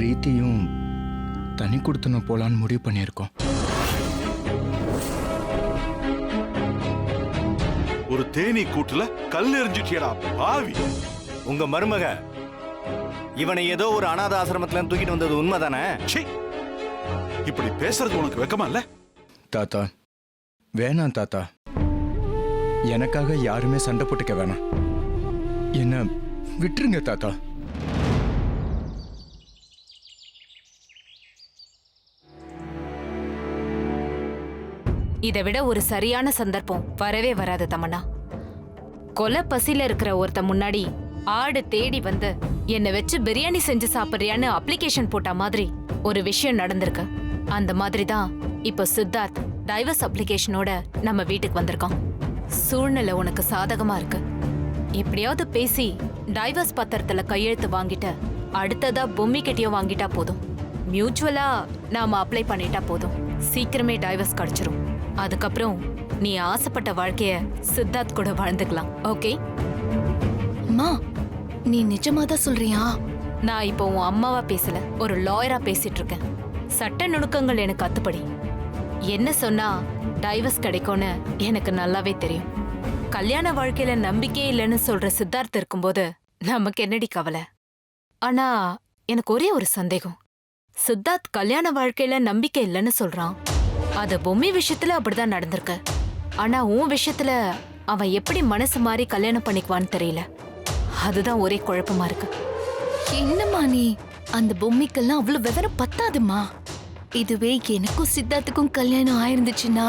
பிரீத்தியும் தனி கொடுத்துன போலான்னு முடிவு பண்ணியிருக்கோம். ஒரு தேனீ கூட்டுல கல் எறிஞ்சிட்டியடா பாவி. உங்க மருமக இவனை ஏதோ ஒரு அனாத ஆசிரமத்துல தூக்கிட்டு வந்தது உண்மைதானே? இப்படி பேசுறது உனக்கு வெக்கமா இல்ல? தாத்தா வேணாம் தாத்தா, எனக்காக யாருமே சண்டை போட்டுக்க வேணாம். என்ன விட்டுருங்க தாத்தா. இதை விட ஒரு சரியான சந்தர்ப்பம் வரவே வராது தமன்னா. கொலை பசியில இருக்கிற ஒருத்த முன்னாடி ஆடு தேடி வந்து என்னை வச்சு பிரியாணி செஞ்சு சாப்பிடுறியான்னு அப்ளிகேஷன் போட்ட மாதிரி ஒரு விஷயம் நடந்திருக்கு. அந்த மாதிரி தான் இப்போ சித்தார்த் டைவர்ஸ் அப்ளிகேஷனோட நம்ம வீட்டுக்கு வந்திருக்கான். சூழ்நிலை உனக்கு சாதகமா இருக்கு. எப்படியாவது பேசி டைவர்ஸ் பத்திரத்துல கையெழுத்து வாங்கிட்டு அடுத்ததா பொம்மி கிட்டயும் வாங்கிட்டா போதும். மியூச்சுவலா நாம அப்ளை பண்ணிட்டா போதும். சீக்கிரமே டைவர்ஸ் கிடைச்சிரும். அதுக்கப்புறம் நீ ஆசைப்பட்ட வாழ்க்கைய சித்தார்த் கூட வாழ்ந்துக்கலாம். ஓகே? அம்மா, நீ நிஜமா தான் சொல்றியா? நான் இப்போ உன் அம்மாவா பேசல, ஒரு லாயரா பேசிட்டு இருக்கேன். சட்ட நுணுக்கங்கள் எனக்கு அத்துப்படி. என்ன சொன்னா டைவர்ஸ் கிடைக்கும்னு எனக்கு நல்லாவே தெரியும். கல்யாண வாழ்க்கையில நம்பிக்கையே இல்லைன்னு சொல்ற சித்தார்த் இருக்கும்போது நமக்கு என்னடி கவலை? ஆனா எனக்கு ஒரே ஒரு சந்தேகம். சித்தார்த் கல்யாண வாழ்க்கையில நம்பிக்கை இல்லைன்னு சொல்றான். அது பொம்மி விஷயத்துல அப்படிதான் நடந்திருக்கு. ஆனா உன் விஷயத்துல அவன் எப்படி மனசு மாறி கல்யாணம் பண்ணிக்குவான்னு தெரியல. அதுதான் ஒரே குழப்பமா இருக்கு. என்னம்மா நீ? அந்த பொம்மைக்கெல்லாம் அவ்வளவு விவரம் பத்தாதுமா. இதுவே எனக்கும் சித்தார்த்துக்கும் கல்யாணம் ஆயிருந்துச்சுன்னா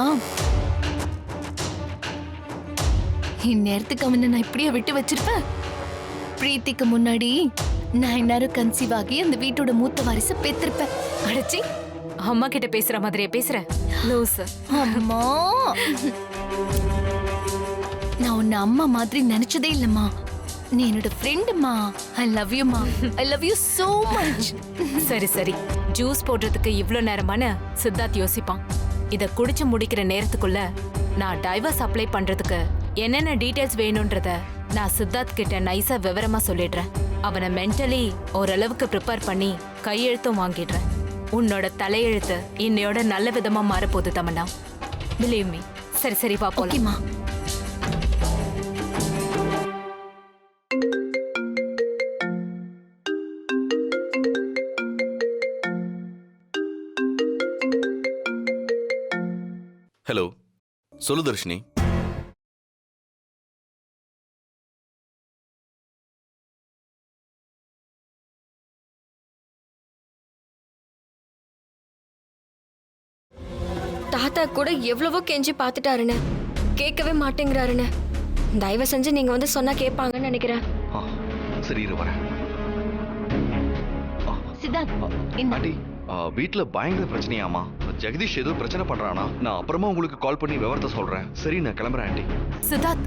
இந்நேரத்துக்கு அவனை நான் இப்படியே விட்டு வச்சிருப்பேன். பிரீத்திக்கு முன்னாடி நான் இந்நேரம் கன்சீவ் ஆகி அந்த வீட்டோட மூத்த வாரிசை பெற்றிருப்பேன். அடச்சி, அம்மா கிட்ட பேசுற மாதிரியே பேசுற லூசு. அம்மா, நான் உன்னை அம்மா மாதிரி நினைச்சதே இல்லம்மா. நீ என்னோட ஃப்ரெண்டுமா. ஐ லவ் யூ மா. I love you so much. சரி சரி, ஜூஸ் போடுறதுக்கு இவ்ளோ நேரமான சித்தார்த் யோசிப்பான். இத குடிச்சு முடிக்கிற நேரத்துக்குள்ள நான் டைவர்ஸ் அப்ளை பண்றதுக்கு என்னென்ன டீடைல்ஸ் வேணும்ன்றத நான் சித்தார்த் கிட்ட நைஸா விவரமா சொல்லிடுறேன். அவனை மென்டலி ஓரளவுக்கு ப்ரிப்பேர் பண்ணி கையெழுத்தும் வாங்கிடுறேன். உன்னோட தலையெழுத்து இன்னையோட நல்ல விதமா மாறப்போகுது தமன்னா. Believe me. சரி சரி, வா போலாம். ஹலோ, சொல்லு தர்ஷினி. தாத்தா கூட எவ்வளவோ கெஞ்சி பார்த்துட்டாருன்னு கேட்கவே மாட்டேங்கிறாருன்னு. தயவு செஞ்சு நீங்க வந்து சொன்னா கேட்பாங்கன்னு நினைக்கிறேன். சரி, இரு வரேன். சித்தார்த், ஆண்டி, வீட்டுல பயங்கர பிரச்சனையாமா. ஜெகதீஷ் ஏதோ பிரச்சனை பண்றானா. நான் அப்புறமா உங்களுக்கு கால் பண்ணி விவரத்தை சொல்றேன். சரி, நான் கிளம்புறேன் ஆண்டி. சித்தார்த்,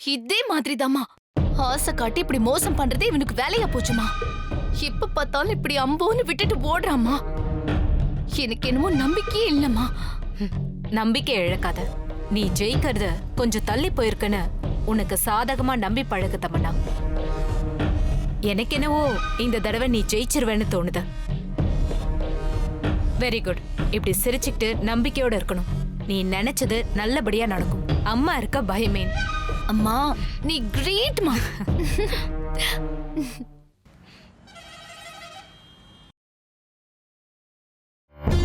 இதே மாதிரிதாம்மா ஆசை காட்டி இப்படி மோசம் பண்றதே இவனுக்கு வேலையா போச்சுமா. எப்ப பார்த்தாலும் இப்படி அம்போன்னு விட்டுட்டு ஓடுறாமா. எனக்கு என்னமோ நம்பிக்கையே இல்லம்மா. நம்பிக்கை இழக்காத. நீ ஜெயிக்கிறது கொஞ்சம் தள்ளி போயிருக்குன்னு உனக்கு சாதகமா நம்பி பழகு தமன்னா. எனக்கு என்னவோ இந்த தடவை நீ ஜெயிச்சிருவேன்னு தோணுது. Very good. இப்படி சிரிச்சுக்கிட்டு நம்பிக்கையோட இருக்கணும். நீ நினைச்சது நல்லபடியா நடக்கும். அம்மா இருக்க பயமேன். அம்மா, நீ கிரேட்மா.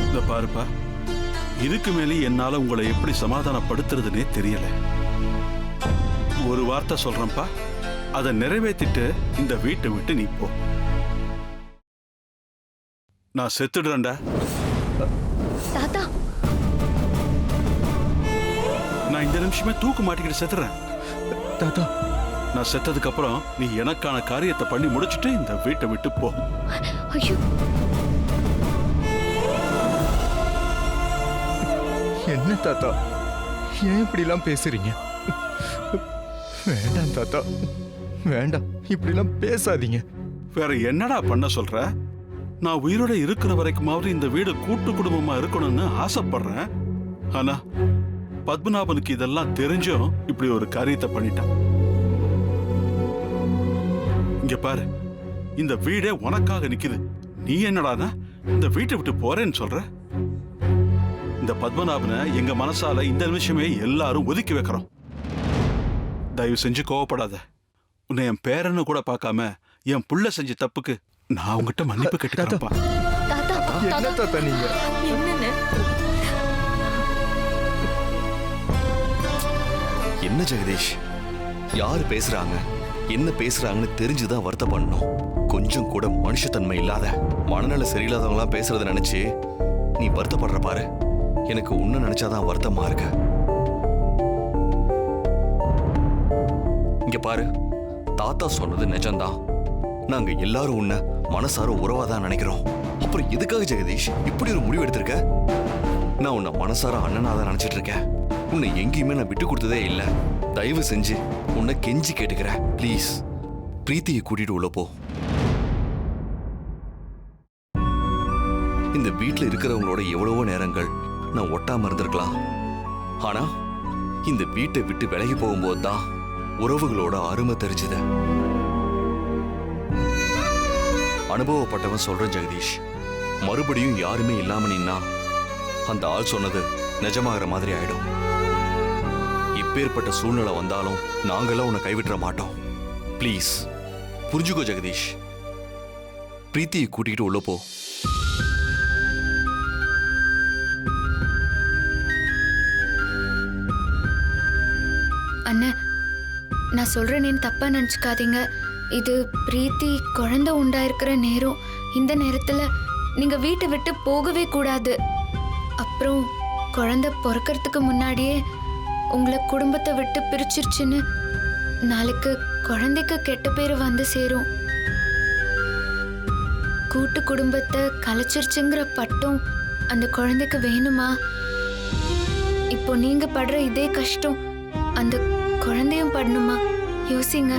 இந்த பாருப்பா, இதுக்கு மேலே என்னால உங்களை எப்படி சமாதானப்படுத்துறதுன்னே தெரியல. ஒரு வார்த்தை சொல்றேன்ப்பா, அதை நிறைவேற்றிட்டு இந்த வீட்டை விட்டு நீ போ. நான் செத்துடுறேன்டா. தாத்தா, நான் இந்த நிமிஷமே தூக்கு மாட்டிக்கிட்டு செத்துறேன். தாத்தா, நான் செத்ததுக்கு அப்புறம் நீ எனக்கான காரியத்தை பண்ணி முடிச்சுட்டு இந்த வீட்டை விட்டு போ. ஐயோ, என்ன தாத்தா, ஏன் இப்படிலாம் பேசுறீங்க? வேண்டாம் தாத்தா, வேண்டாம், இப்படிலாம் பேசாதீங்க. வேற என்னடா பண்ண சொல்ற? நான் உயிரோட இருக்கிற வரைக்குமாவது இந்த வீடு கூட்டு குடும்பமா இருக்கணும்னு ஆசைப்படுறேன். ஆனா பத்மநாபனுக்கு இதெல்லாம் தெரிஞ்சும் இப்படி ஒரு காரியத்தை பண்ணிட்டான். இங்க பாரு, இந்த வீடே உனக்காக நிக்குது. நீ என்னடானா இந்த வீட்டை விட்டு போறேன்னு சொல்ற? இந்த பத்மநாபனை எங்க மனசால இந்த நிமிஷமே எல்லாரும் ஒதுக்கி வைக்கிறோம். தயவு செஞ்சு கோவப்படாத. உன்னை என் பேரன்னு கூட பார்க்காம என் புள்ள செஞ்ச தப்புக்கு நான் உங்ககிட்ட மன்னிப்பு கேட்டுக்கிறேன்ப்பா. தாத்தா என்ன தாத்தா நீங்க? என்னன்னு என்ன ஜெகதீஷ், யார் பேசுறாங்க என்ன பேசுறாங்கன்னு தெரிஞ்சுதான் வருத்தப்படணும். கொஞ்சம் கூட மனுஷத்தன்மை இல்லாத மனநல சரியில்லாதவங்களாம் பேசுறத நினைச்சு நீ வருத்தப்படுற பாரு. எனக்கு உன்ன நினைச்சாதான் வருத்தமா இருக்கு. இங்க பாரு, தாத்தா சொன்னது நிஜம்தான். நாங்க எல்லாரும் உன்னை மனசார உறவாதான் நினைக்கிறோம். அப்புறம் எதுக்காக ஜெகதீஷ் இப்படி ஒரு முடிவு எடுத்திருக்க? நான் உன்னை மனசார அண்ணனாதான் நினைச்சிட்டு இருக்கேன். உன்னை எங்கேயுமே நான் விட்டு கொடுத்ததே இல்ல. தயவு செஞ்சு உன்னை கெஞ்சி கேட்டுக்கிறேன். ப்ளீஸ் பிரீத்தியை கூட்டிட்டு உள்ள போ. இந்த வீட்டுல இருக்கிறவங்களோட எவ்வளவோ நேரங்கள் நான் ஒட்டாம இருந்திருக்கலாம். ஆனா இந்த வீட்டை விட்டு விலகி போகும்போது தான் உறவுகளோட அருமை தெரிஞ்சுது. அனுபவப்பட்டவன் சொல்றேன் ஜெகதீஷ், மறுபடியும் யாருமே இல்லாம நின்னா அந்த ஆள் சொன்னது நிஜமாகிற மாதிரி ஆயிடும். இப்பேற்பட்ட சூழ்நிலை வந்தாலும் நாங்களாம் உன்னை கைவிட்டுற மாட்டோம். ப்ளீஸ் புரிஞ்சுக்கோ ஜெகதீஷ். பிரீத்தியை கூட்டிகிட்டு உள்ள போ. அண்ணா, நான் சொல்றேன்னு தப்பா நினைச்சுக்காதீங்க. இது பிரீத்தி குழந்தை உண்டாயிருக்கிற நேரம். இந்த நேரத்துல நீங்க வீட்டை விட்டு போகவே கூடாது. அப்புறம் குழந்தை பிறக்கிறதுக்கு முன்னாடியே உங்களை குடும்பத்தை விட்டு பிரிச்சிருச்சுன்னு நாளைக்கு குழந்தைக்கு கெட்ட பேரு வந்து சேரும். கூட்டு குடும்பத்தை கலைச்சிருச்சுங்கிற பட்டம் அந்த குழந்தைக்கு வேணுமா? இப்போ நீங்க படுற இதே கஷ்டம் அந்த குழந்தையும் படணுமா? யோசிங்க.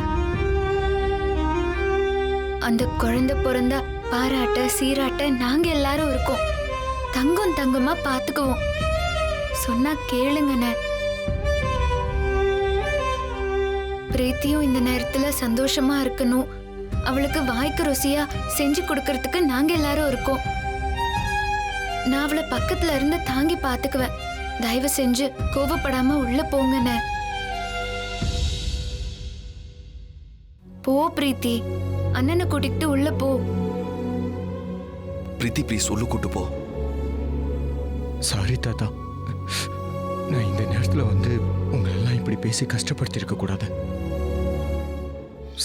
அந்த குழந்தை பிறந்தா பாராட்ட சீராட்ட நாங்க எல்லாரும் இருக்கோம். தங்கம் தங்கமா பாத்துக்குவோம். சொன்னா கேளுங்கண்ணே. பிரீத்தியும் இந்த நேரத்துல சந்தோஷமா இருக்கணும். அவளுக்கு வாய்க்கு ருசியா செஞ்சு கொடுக்கறதுக்கு நாங்க எல்லாரும் இருக்கோம். நான் அவளை பக்கத்துல இருந்து தாங்கி பாத்துக்குவேன். தயவு செஞ்சு கோபப்படாம உள்ள போங்கண்ணே. போ பிரீத்தி, அண்ணனை கூட்டிட்டு உள்ள போ. பிரீத்தி ப்ளீஸ் உள்ள கூட்டு போ. சாரி தாத்தா, நான் இந்த நேரத்துல வந்து உங்களெல்லாம் இப்படி பேசி கஷ்டப்படுத்தி இருக்க கூடாது.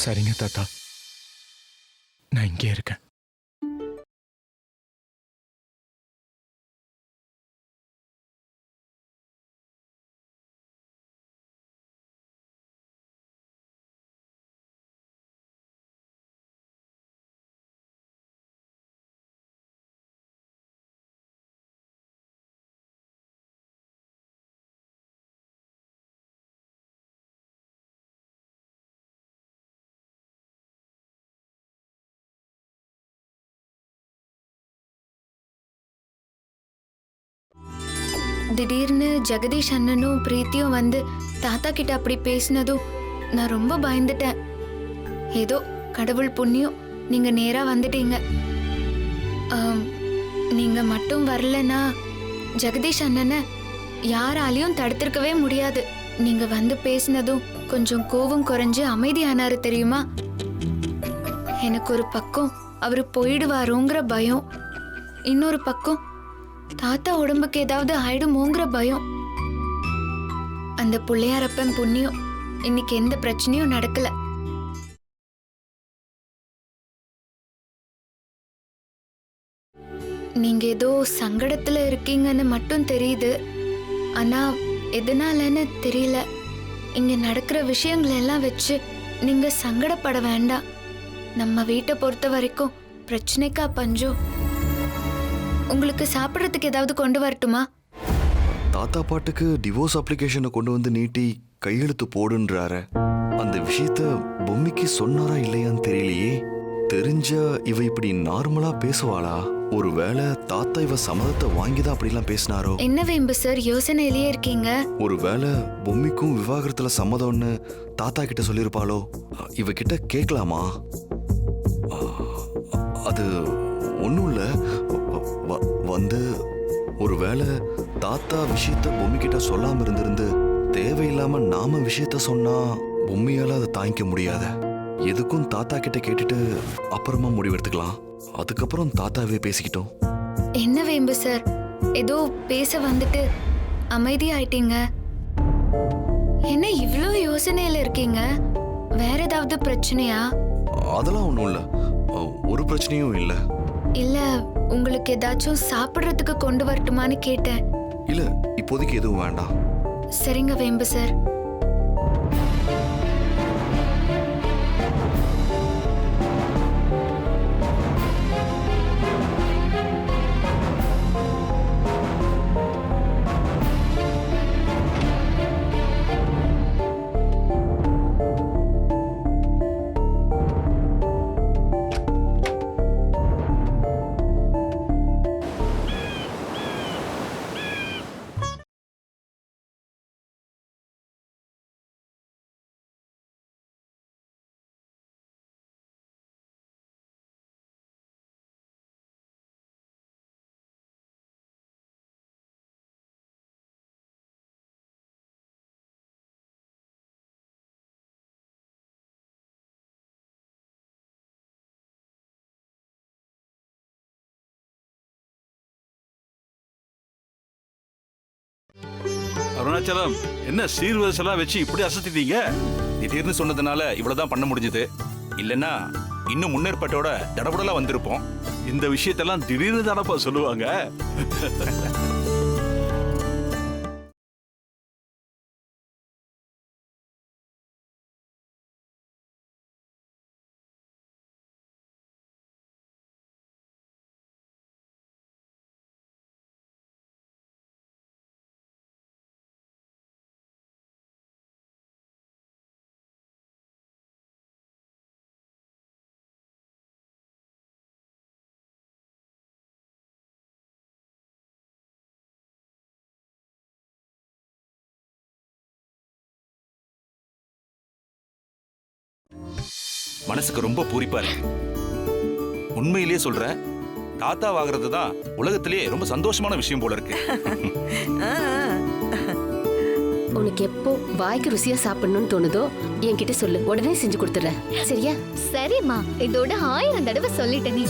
சரிங்க தாத்தா, நான் இங்கே இருக்கேன். திடீர்னு ஜெகதீஷ் அண்ணனும் பிரீத்தியும் வந்து தாத்தா கிட்ட அப்படி பேசினதும் நான் ரொம்ப பயந்துட்டேன். ஏதோ கடவுள் புண்ணியம் நீங்க நேரா வந்துட்டீங்க. நீங்க மட்டும் வரலனா ஜெகதீஷ் அண்ணனை யாராலையும் தடுத்திருக்கவே முடியாது. நீங்க வந்து பேசினதும் கொஞ்சம் கோவம் குறைஞ்சு அமைதியானாரு தெரியுமா? எனக்கு ஒரு பக்கம் அவரு போயிடுவாரோங்கிற பயம், இன்னொரு பக்கம் தாத்தா உடம்புக்கு ஏதாவது ஆயிடுமோங்கிற பயம். அந்த பிள்ளையாரப்பன் புண்ணியம் இன்னைக்கு எந்த பிரச்சனையும் நடக்கல. நீங்க ஏதோ சங்கடத்துல இருக்கீங்கன்னு மட்டும் தெரியுது. ஆனா எதனாலன்னு தெரியல. இங்க நடக்கிற விஷயங்கள் எல்லாம் வச்சு நீங்க சங்கடப்பட வேண்டாம். நம்ம வீட்டை பொறுத்த வரைக்கும் பிரச்சனைக்கா பஞ்சம். உங்களுக்கு சாப்பிட்றதுக்கு ஏதாவது கொண்டு வரட்டுமா? தாத்தா பாட்டுக்கு டிவோர்ஸ் அப்ளிகேஷனை கொண்டு வந்து நீட்டி கையெழுத்து போடுன்றாரு. அந்த விஷயத்த பொம்மிக்கு சொன்னாரா இல்லையான்னு தெரியலையே. தெரிஞ்சா இவ இப்படி நார்மலா பேசுவாளா? ஒருவேளை தாத்தா இவ சம்மதத்தை வாங்கிதான் அப்படிலாம் பேசினாரோ? என்ன வேம்பு சார் யோசனையிலேயே இருக்கீங்க? ஒருவேளை பொம்மிக்கும் விவாகரத்துல சம்மதம்னு தாத்தா கிட்ட சொல்லியிருப்பாளோ? இவகிட்ட கேட்கலாமா? அது ஒன்றும் இல்லை. வந்து ஒருவேளை தாத்தா விஷயத்த பொம்மி கிட்ட சொல்லாம இருந்திருந்து தேவையில்லாம நாம விஷயத்த சொன்னா பொம்மையால அதை தாங்கிக்க முடியாத. எதுக்கும் தாத்தா கிட்ட கேட்டுட்டு அப்புறமா முடிவெடுத்துக்கலாம். அதுக்கப்புறம் தாத்தாவே பேசிக்கிட்டோம். என்ன வேம்பு சார், ஏதோ பேச வந்துட்டு அமைதியாயிட்டீங்க. என்ன இவ்ளோ யோசனையில இருக்கீங்க? வேற ஏதாவது பிரச்சனையா? அதெல்லாம் ஒன்றும் இல்லை, ஒரு பிரச்சனையும் இல்லை. இல்ல உங்களுக்கு ஏதாச்சும் சாப்பிடுறதுக்கு கொண்டு வரட்டுமான்னு கேட்டேன். இல்லை, இப்போதைக்கு எதுவும் வேண்டாம். சரிங்க வேம்பு சார். அருணாச்சலம், என்ன சீர்வரிசெல்லாம் வச்சு இப்படி அசத்திட்டீங்க? திடீர்னு சொன்னதுனால இவ்வளவுதான் பண்ண முடிஞ்சது. இல்லைன்னா இன்னும் முன்னேற்பட்டோட தடபுடலா வந்திருப்போம். இந்த விஷயத்தெல்லாம் திடீர்னு தானப்பா சொல்லுவாங்க. மனசுக்கு ரொம்ப பூரிப்பா இருக்கு. உண்மையிலேயே சொல்றேன், தாத்தா வாங்குறது தான் உலகத்திலேயே ரொம்ப சந்தோஷமான விஷயம் போல இருக்கு. உனக்கு எப்போ வாய்க்கு ருசியா சாப்பிடணும்னு தோணுதோ என்கிட்ட சொல்லு, உடனே செஞ்சு கொடுத்துறேன். சரியா? சரிம்மா, இதோட 1000 தடவை சொல்லிட்டேன். நீ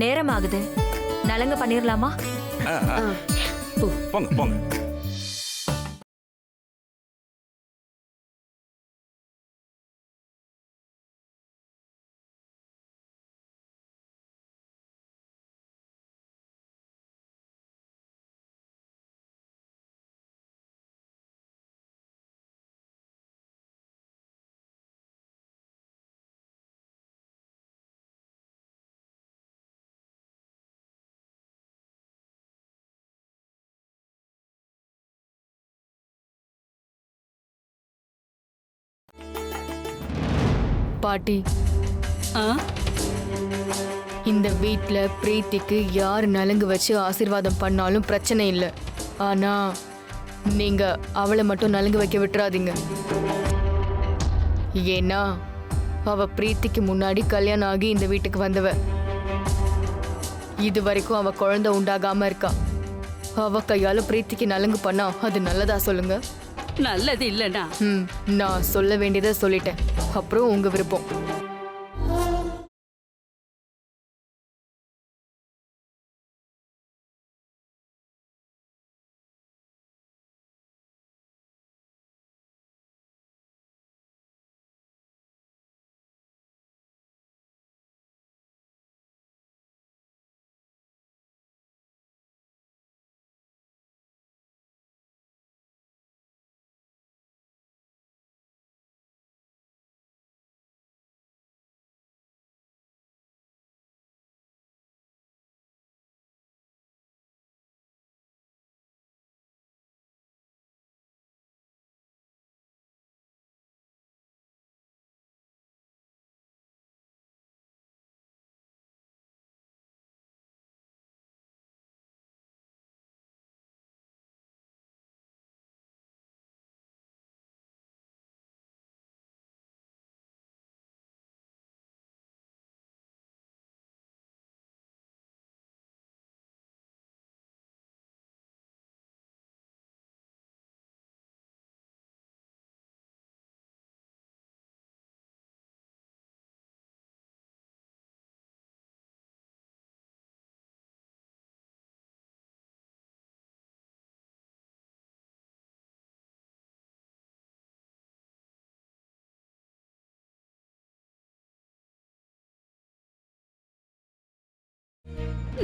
நேரம் ஆகுது, நலங்க பண்ணிரலாமா? போங்க போங்க. பாட்டி, இந்த வீட்ல பிரீத்திக்கு யார் நலங்கு வச்சு ஆசீர்வாதம் பண்ணாலும் பிரச்சனை இல்லை. ஆனா நீங்க அவளை மட்டும் நலங்கு வைக்க விட்டுறாதீங்க. ஏன்னா அவ பிரீத்திக்கு முன்னாடி கல்யாணம் ஆகி இந்த வீட்டுக்கு வந்தவ. இது வரைக்கும் அவ குழந்தை உண்டாகாம இருக்கா. அவ கையால பிரீத்திக்கு நலங்கு பண்ணா அது நல்லதா சொல்லுங்க? நல்லது இல்லனா நான் சொல்ல வேண்டியதை சொல்லிட்டேன். அப்புறம் உங்க விருப்பம்.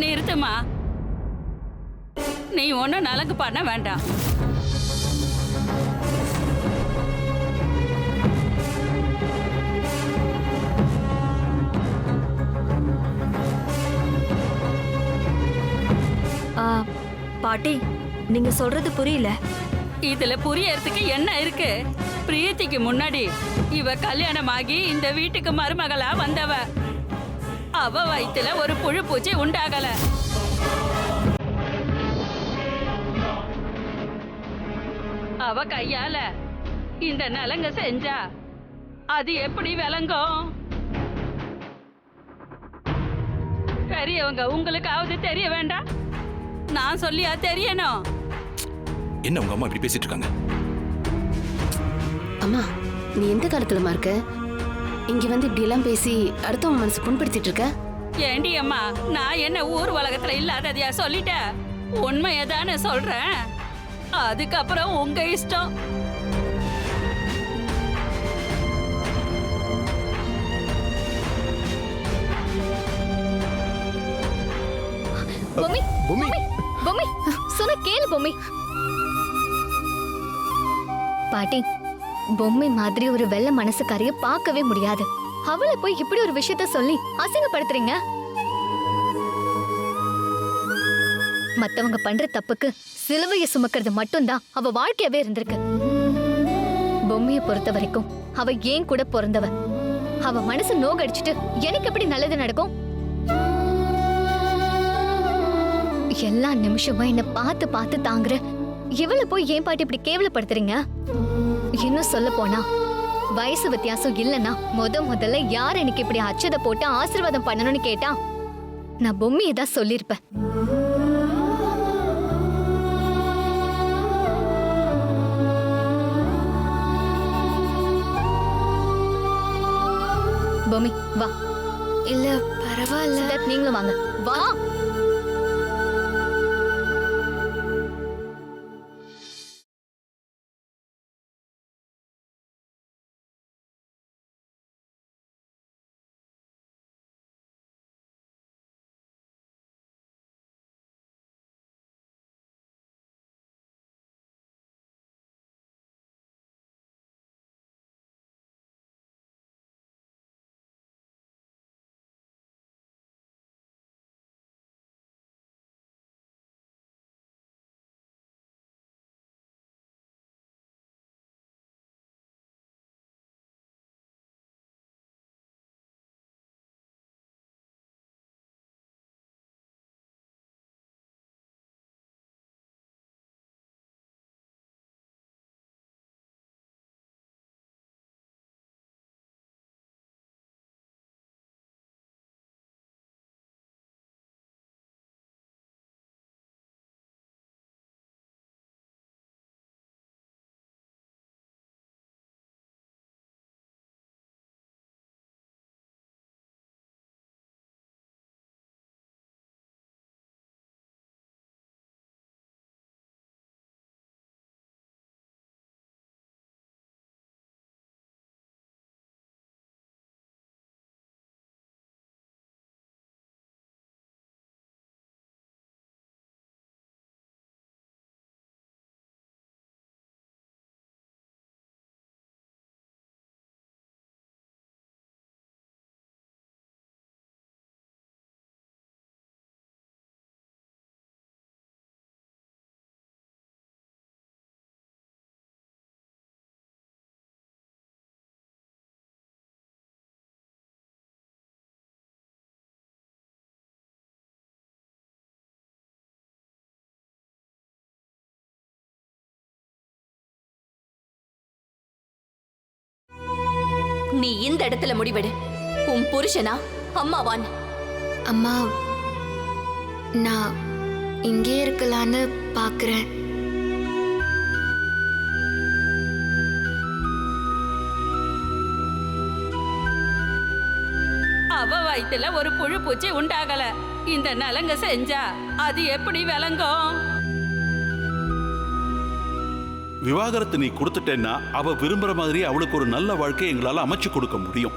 நிறுத்துமா, நீ ஒன்றும் நலங்கு பண்ண வேண்டாம். பாட்டி, நீங்க சொல்றது புரியல. இதுல புரியறதுக்கு என்ன இருக்கு? பிரீத்திக்கு முன்னாடி இவ கல்யாணமாகி இந்த வீட்டுக்கு மருமகளா வந்தவ. அவ வயித்துல ஒரு புழு பூச்சி உண்டாகல. அவ கையால இந்த நலங்க செஞ்சா அது எப்படி விளங்கும்? பெரியவங்க உங்களுக்காவது தெரிய வேண்டாம்? நான் சொல்லியா தெரியணும்? என்ன உங்க அம்மா இப்படி பேசிட்டு இருக்காங்க? அம்மா, நீ எந்த காலத்துலமா இருக்க? இங்க வந்து இப்படி எல்லாம் பேசி அடுத்தவங்க மனசு புண்படுத்திட்டு இருக்க? ஏண்டி அம்மா, நான் என்ன ஊர் உலகத்துல இல்லாததையா சொல்லிட்டேன்? உண்மையதானே சொல்றேன். அதுக்கப்புறம் உங்க இஷ்டம். பொம்மி, பொம்மி பொம்மி, சொன்ன கேளு பொம்மி. பாட்டி, பொம்மை மாதிரி ஒரு வெள்ளை மனசுக்காரிய பார்க்கவே முடியாது. அவளை போய் இப்படி ஒரு விஷயத்த சொல்லி அசிங்கப்படுத்துறீங்க. மத்தவங்க பண்ற தப்புக்கு சிலுவைய சுமக்கிறது மட்டும்தான் அவ வாழ்க்கையாவே இருந்திருக்கு. பொம்மைய பொறுத்த வரைக்கும் அவ ஏன் கூட பிறந்தவ. அவ மனசு நோகடிச்சிட்டு எனக்கு எப்படி நல்லது நடக்கும்? எல்லா நிமிஷமும் என்ன பார்த்து பார்த்து தாங்குற இவளை போய் ஏன் பாட்டி இப்படி கேவலப்படுத்துறீங்க? இன்னும் சொல்ல போனா வயசு வித்தியாசம் இல்லைன்னா முதல்ல யார் எனக்கு இப்படி அச்சதை போட்டு ஆசீர்வாதம் பண்ணணும்னு கேட்டா நான் பொம்மையை தான் சொல்லியிருப்பேன். பொம்மி வா. இல்ல பரவாயில்ல. சித்தார்த், நீங்களும் வாங்க. வா. நீ இந்த இடத்துல முடிவெடு. உன் புருஷனா அம்மாவான்? அம்மா, நான் இங்கே இருக்கலான்னு பாக்குறேன். அவ வயித்துல ஒரு புழு பூச்சி உண்டாகல. இந்த நலங்க செஞ்சா அது எப்படி விளங்கும்? விவாகரத்து நீ கொடுத்துட்டேன்னா அவ விரும்புற மாதிரி அவளுக்கு ஒரு நல்ல வாழ்க்கையை எங்களால அமைச்சு கொடுக்க முடியும்.